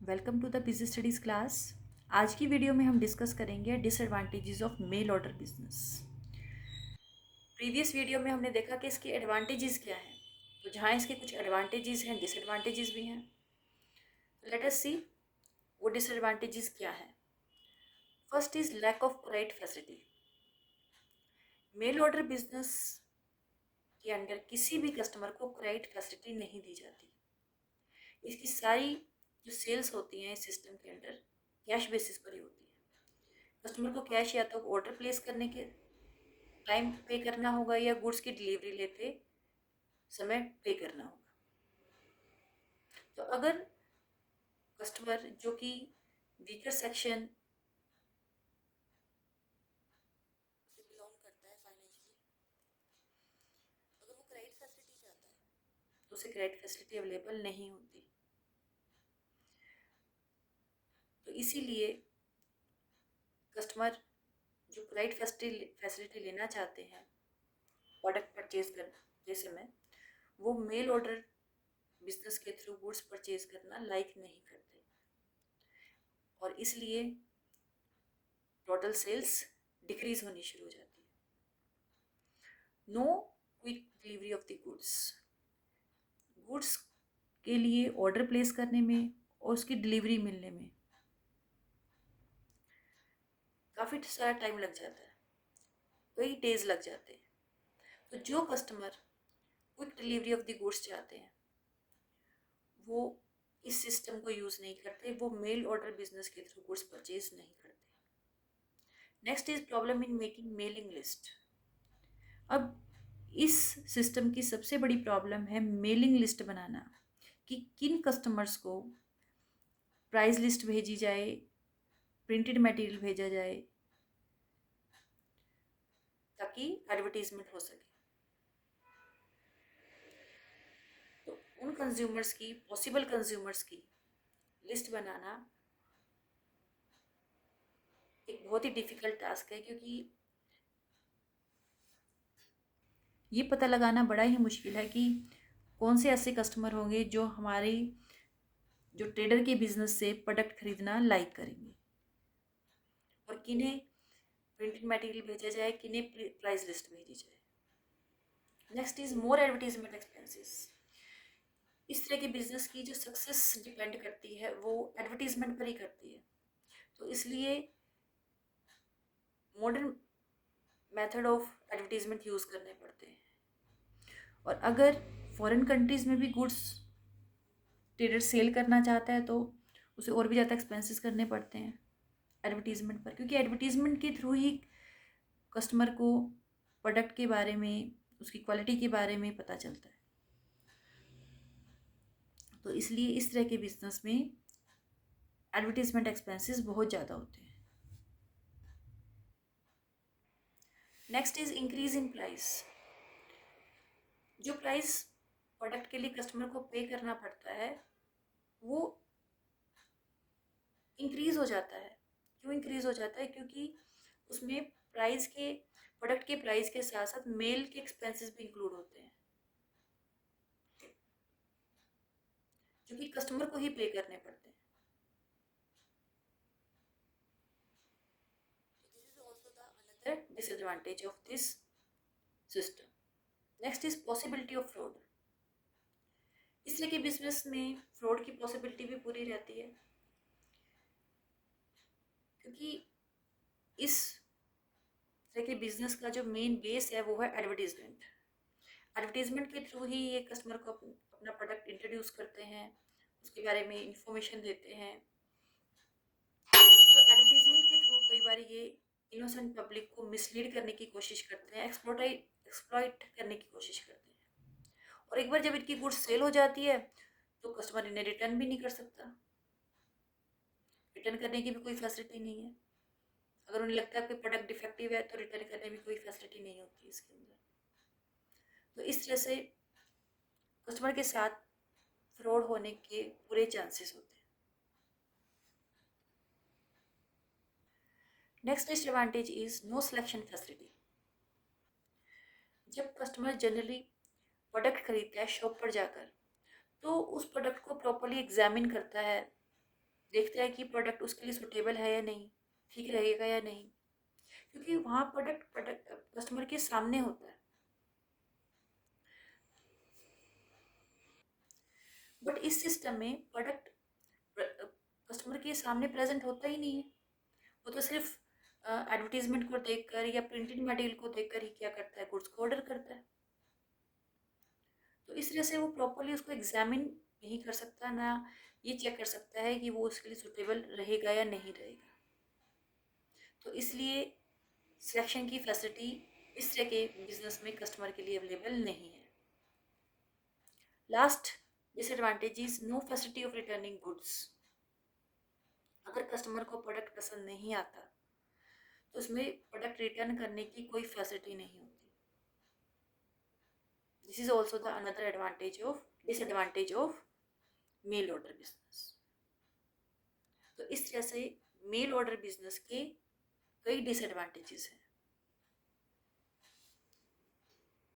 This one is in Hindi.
Welcome to the business studies class. आज की वीडियो में हम डिस्कस करेंगे disadvantages of mail order business. Previous video में हमने देखा कि इसके एडवांटेजेस क्या हैं, तो जहाँ इसके कुछ एडवांटेजेस हैं डिसएडवांटेजेस भी हैं। लेट अस सी वो डिसएडवांटेजेस क्या है। First is lack of right facility. Mail order business के अंडर किसी भी कस्टमर को राइट फैसिलिटी नहीं दी जाती। इसकी सारी जो सेल्स होती हैं इस सिस्टम के अंडर कैश बेसिस पर ही होती है। कस्टमर को कैश या तो ऑर्डर प्लेस करने के टाइम पे करना होगा या गुड्स की डिलीवरी लेते समय पे करना होगा। तो अगर कस्टमर जो कि वीकर सेक्शन से बिलोंग करता है फाइनेंशियली, अगर वो क्रेडिट फैसिलिटी चाहता है तो उसे क्रेडिट फैसिलिटी अवेलेबल नहीं होती। तो इसीलिए कस्टमर जो क्रेडिट फैसिलिटी लेना चाहते हैं प्रोडक्ट परचेज करते समय, वो मेल ऑर्डर बिजनेस के थ्रू गुड्स परचेज करना लाइक नहीं करते और इसलिए टोटल सेल्स डिक्रीज होनी शुरू हो जाती है। No quick delivery of the goods के लिए ऑर्डर प्लेस करने में और उसकी डिलीवरी मिलने में काफ़ी सारा टाइम लग जाता है, कई डेज लग जाते हैं। तो जो customer quick delivery of the goods चाहते हैं वो इस सिस्टम को यूज़ नहीं करते, वो मेल ऑर्डर बिजनेस के थ्रू गुड्स परचेज नहीं करते। Next is problem in making mailing list. अब इस सिस्टम की सबसे बड़ी प्रॉब्लम है मेलिंग लिस्ट बनाना, कि किन कस्टमर्स को प्राइस लिस्ट भेजी जाए, प्रिंटेड मटेरियल भेजा जाए ताकि एडवर्टीजमेंट हो सके। तो उन कंज्यूमर्स की, पॉसिबल कंज्यूमर्स की लिस्ट बनाना एक बहुत ही डिफ़िकल्ट टास्क है, क्योंकि ये पता लगाना बड़ा ही मुश्किल है कि कौन से ऐसे कस्टमर होंगे जो हमारे जो ट्रेडर के बिजनेस से प्रोडक्ट खरीदना लाइक करेंगे और किन्हें प्रिंटेड मटेरियल भेजा जाए, किन्हें प्राइस लिस्ट भेजी जाए। Next is more advertisement expenses. इस तरह के बिजनेस की जो सक्सेस डिपेंड करती है वो एडवर्टीजमेंट पर ही करती है। तो इसलिए modern method of advertisement use करने पड़ते हैं। और अगर फॉरेन कंट्रीज़ में भी गुड्स ट्रेडर सेल करना चाहता है तो उसे और भी ज़्यादा एक्सपेंसेस करने पड़ते हैं एडवर्टीजमेंट पर, क्योंकि एडवर्टीजमेंट के थ्रू ही कस्टमर को प्रोडक्ट के बारे में, उसकी क्वालिटी के बारे में पता चलता है। तो इसलिए इस तरह के बिजनेस में एडवर्टीजमेंट एक्सपेंसेस बहुत ज़्यादा होते हैं। Next is increase in price. जो प्राइस प्रोडक्ट के लिए कस्टमर को पे करना पड़ता है वो इंक्रीज हो जाता है। क्यों इंक्रीज हो जाता है? क्योंकि उसमें प्राइस के, प्रोडक्ट के प्राइस के साथ साथ मेल के एक्सपेंसेस भी इंक्लूड होते हैं जो कि कस्टमर को ही पे करने पड़ते हैं। This is also the another disadvantage of this system. Next is possibility of fraud. इस तरह के बिजनेस में फ्रॉड की पॉसिबिलिटी भी पूरी रहती है, क्योंकि इस तरह के बिजनेस का जो मेन बेस है वो है एडवर्टीजमेंट। एडवर्टीजमेंट के थ्रू ही ये कस्टमर को अपना प्रोडक्ट इंट्रोड्यूस करते हैं, उसके बारे में इंफॉर्मेशन देते हैं। तो एडवर्टीजमेंट के थ्रू कई बार ये इनोसेंट पब्लिक को मिसलीड करने की कोशिश करते हैं, एक्सप्लॉइट करने की कोशिश करते हैं। और एक बार जब इनकी गुड्स सेल हो जाती है तो कस्टमर इन्हें रिटर्न भी नहीं कर सकता। रिटर्न करने की भी कोई फैसिलिटी नहीं है। अगर उन्हें लगता है कि प्रोडक्ट डिफेक्टिव है तो रिटर्न करने की कोई फैसिलिटी नहीं होती इसके अंदर। तो इस तरह से कस्टमर के साथ फ्रॉड होने के पूरे चांसेस होते हैं। Next disadvantage is no selection facility. जब कस्टमर जनरली प्रोडक्ट खरीदता है शॉप पर जाकर तो उस प्रोडक्ट को प्रॉपरली एग्जामिन करता है, देखता है कि प्रोडक्ट उसके लिए सुटेबल है या नहीं, ठीक रहेगा या नहीं, क्योंकि वहाँ प्रोडक्ट कस्टमर के सामने होता है। बट इस सिस्टम में प्रोडक्ट कस्टमर के सामने प्रेजेंट होता ही नहीं है। वो तो सिर्फ एडवर्टीजमेंट को देखकर या प्रिंटेड मटेरियल को देखकर ही क्या करता है, गुड्स को ऑर्डर करता है। तो इस तरह से वो प्रॉपरली उसको एग्जामिन नहीं कर सकता, ना ये चेक कर सकता है कि वो उसके लिए सुटेबल रहेगा या नहीं रहेगा। तो इसलिए सिलेक्शन की फैसिलिटी इस तरह के बिजनेस में कस्टमर के लिए अवेलेबल नहीं है। Last disadvantage is no facility of returning goods. अगर कस्टमर को प्रोडक्ट पसंद नहीं आता तो उसमें प्रोडक्ट रिटर्न करने की कोई फैसिलिटी नहीं होती। This is also the another disadvantage of mail order business. तो इस तरह से मेल ऑर्डर बिजनेस के कई डिसएडवांटेजेस हैं।